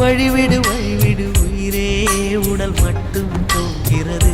வழிவிடு வழிவிடு உயிரே உடல் மட்டும் தோன்கிறது.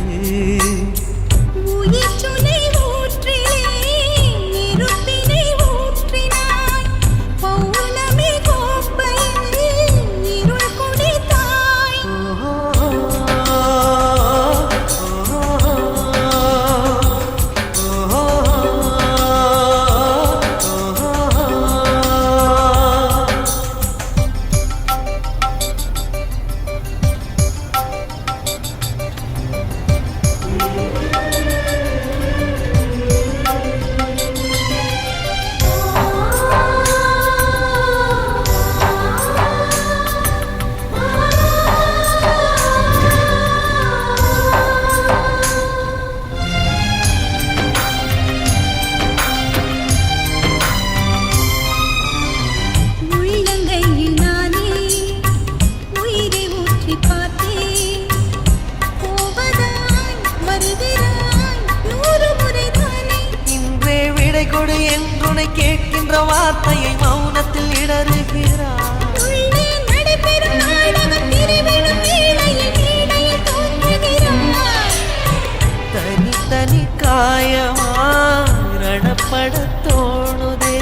கொடு என்று கேட்கின்ற வார்த்தையை மௌனத்தில் இடறுகிறார். தனி தனி காயமாடப்பட தோணுதே.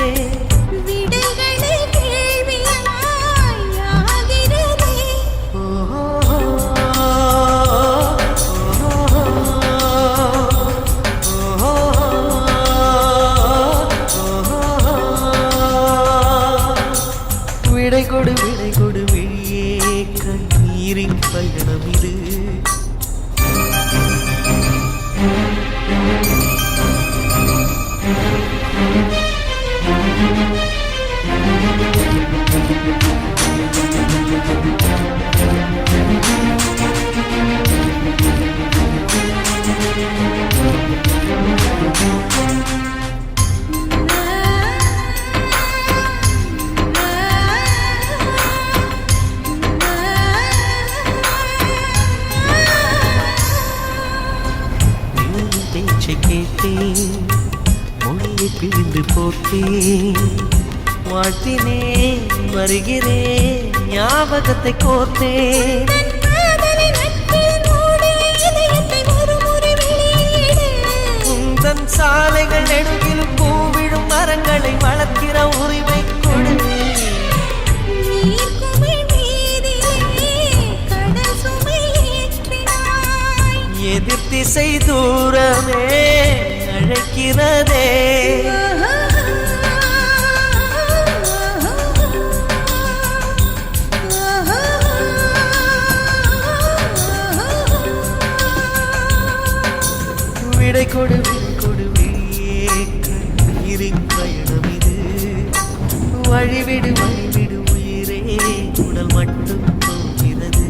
விடை கொடு வெளியே கண்ணீரின் பயணம் இது. கேட்டேன் மொழியை பிரிந்து போட்டேன். வாழ்த்தினேன் வருகிறேன் ஞாபகத்தை கோர்த்தேன். உந்தன் சாலைகள் நெடுகிலும் பூவிடும் மரங்களை வளர்க்கிற உரிமை கொடு. எதிர் திசை தூரமே அழைக்கிறதே. விடை கொடு வெளியே கண்ணீரின் பயணம் இது. வழிவிடு உயிரே உடல் மட்டும் தோன்கிறது.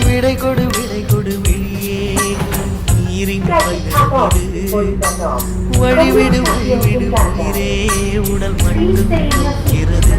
விடை கொடு வெளியே கண்ணீரின் பயணம் இது. வழிவிடு உயிரே உடல் மட்டும் தோன்கிறது.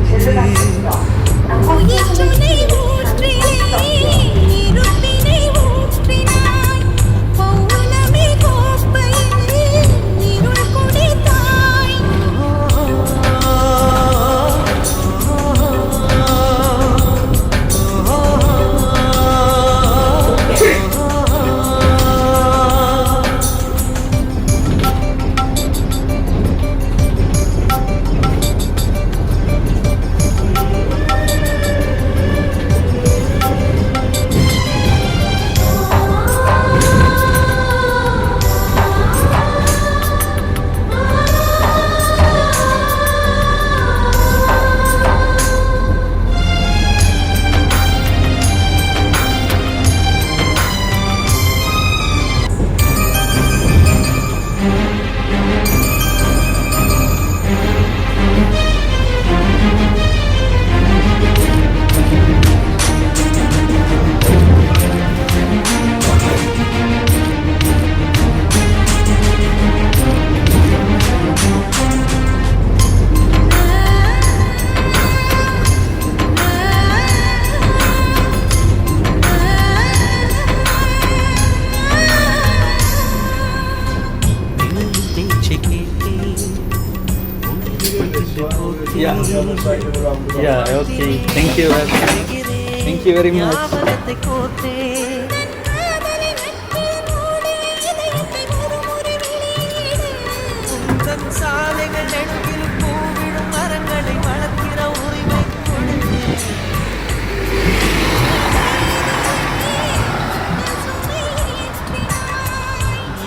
Yeah, okay. Thank you. Thank you very much. ஞாபகத்தை கோத்தே உந்தன் சாலைகள் நெடுகில் பூவிடும் மரங்களை வளர்க்கிற உரிமை கொடு.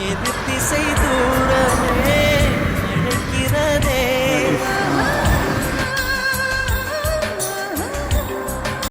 எதிர் திசை